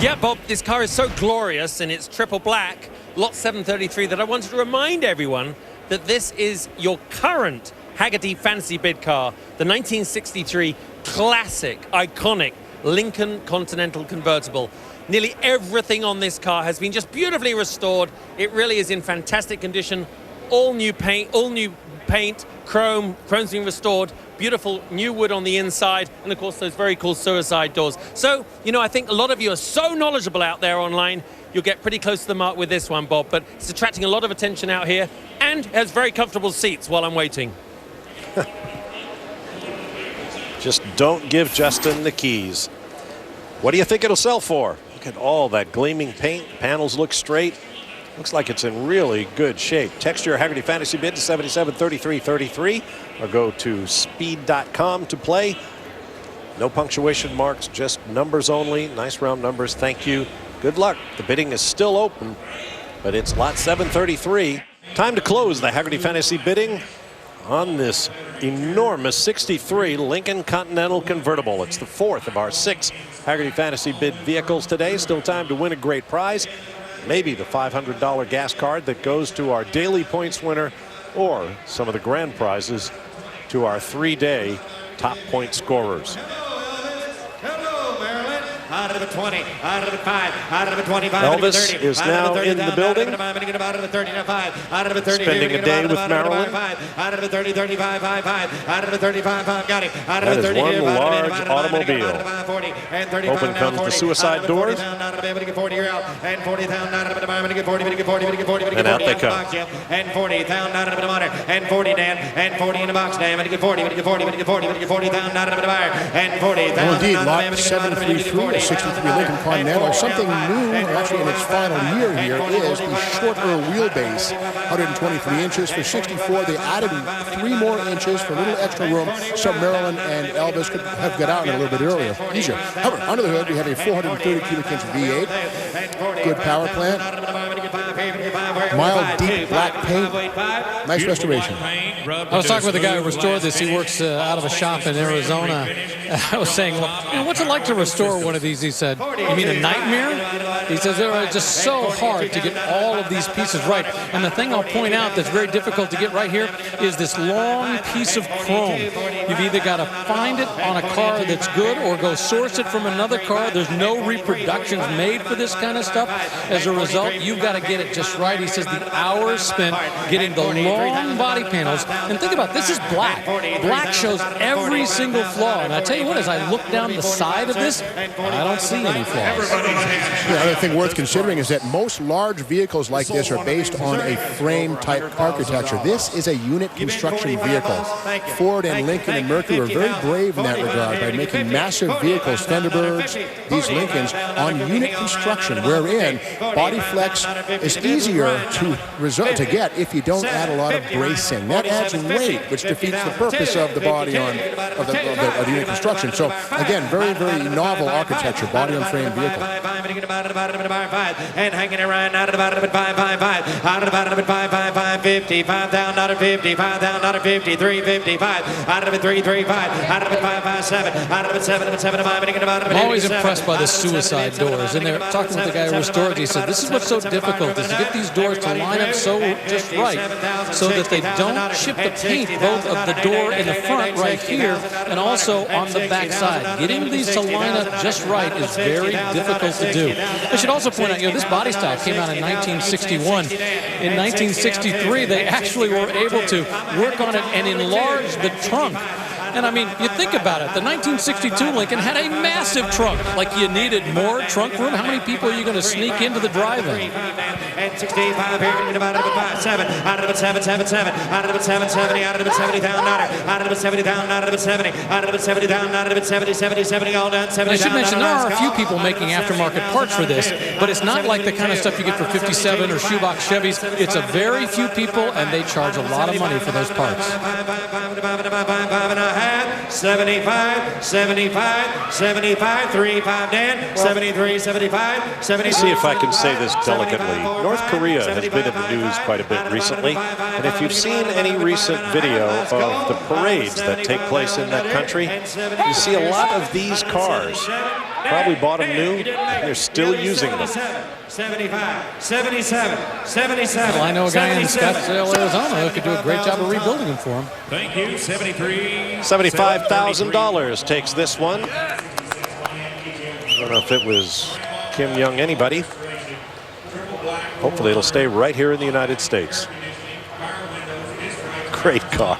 Yeah, Bob, this car is so glorious in its triple black, lot 733, that I wanted to remind everyone that this is your current Haggerty Fantasy Bid car, the 1963 classic, iconic Lincoln Continental convertible. Nearly everything on this car has been just beautifully restored. It really is in fantastic condition. All new paint, chrome's been restored, beautiful new wood on the inside, and of course those very cool suicide doors. So, you know, I think a lot of you are so knowledgeable out there online, you'll get pretty close to the mark with this one, Bob, but it's attracting a lot of attention out here and has very comfortable seats while I'm waiting. Just don't give Justin the keys. What do you think it'll sell for? Look at all that gleaming paint. Panels look straight. Looks like it's in really good shape. Text your Haggerty Fantasy Bid to 773333 or go to speed.com to play. No punctuation marks, just numbers only. Nice round numbers. Thank you. Good luck. The bidding is still open, but it's lot 733. Time to close the Haggerty Fantasy Bidding on this enormous 63 Lincoln Continental convertible. It's the fourth of our 6 Haggerty Fantasy Bid vehicles today. Still time to win a great prize. Maybe the $500 gas card that goes to our daily points winner, or some of the grand prizes to our 3-day top point scorers. Out of the 20, out of the 5, out of the 25, Elvis is now in the building, spending a day with Marilyn. Out of the 30, 35, 5, 5, out of the 35, 5, got him. Out of the 30, one large automobile. Open comes the suicide doors. And out they come. And 40 down out of the monitor. And 40 Dan. And 40 in the box. Damn, and 40 down out of the wire. And 40 down. Well, indeed, lot 733. 63 Lincoln Continental. Something new, actually in its final year here, is the shorter wheelbase, 123 inches. For 64, they added 3 more inches for a little extra room, so Marilyn and Elvis could have got out a little bit earlier, easier. However, under the hood, we have a 430 cubic inch V8, good power plant, mild deep black paint, nice restoration. I was talking with a guy who restored this. He works out of a shop in Arizona. I was saying, well, you know, what's it like to restore one of these? He said, you mean a nightmare? He says they're just so hard to get all of these pieces right. And the thing I'll point out that's very difficult to get right here is this long piece of chrome. You've either got to find it on a car that's good or go source it from another car. There's no reproductions made for this kind of stuff. As a result, you've got to get it just right. He says the hours spent getting the long body panels. And think about it, this is black. Black shows every single flaw. And I tell you what, as I look down the side of this, I don't see any flaws. The other thing worth considering is that most large vehicles like this are based on a frame-type architecture. This is a unit construction vehicle. Ford and Lincoln and Mercury are very brave in that regard by making massive vehicles, Thunderbirds, these Lincolns, on unit construction, wherein body flex is easier to get if you don't add a lot of bracing. That adds weight, which defeats the purpose of the body of the unit construction. So again, very, very novel architecture, body on frame vehicle. And hanging around out of the bottom of 555, out of the bottom of 555, 55 down, out of 55 down, out of 53, 55, out of it 335, out of it 557, out of it 7 I'm always impressed by the suicide doors. And they're talking with the guy who restored it. He said, this is what's so difficult, is to get these doors to line up so just right, so that they don't chip the paint both of the door in the front right here and also on the back side. Getting these to line up just right is very difficult to do. I should also point out, you know, this body style came out in 1961. In 1963, they actually were able to work on it and enlarge the trunk. And I mean, you think about it, the 1962 Lincoln had a massive trunk. Like, you needed more trunk room. How many people are you going to sneak into the drive-in? And 65 here, out of it 57, out of it 777, out of it 770, out of it 70 down, out of it 70 down, out of it 70, out of it 70 down, out of it 70, 70, 70, all done, 70 I should mention, there are a few people making aftermarket parts for this, but it's not like the kind of stuff you get for 57 or shoebox Chevys. It's a very few people, and they charge a lot of money for those parts. 75, 75, 75, 35 Dan, 73, 75, 70. See if I can say this delicately. North Korea has been in the news quite a bit recently, and if you've seen any recent video of the parades that take place in that country, you see a lot of these cars probably bought them new. They're still using them. 75, 77, 77. Well, I know a guy in Scottsdale, Arizona who could do a great job of rebuilding them for him. Thank you. 73. $75,000 takes this one. I don't know if it was Kim Young anybody. Hopefully it'll stay right here in the United States. Great car.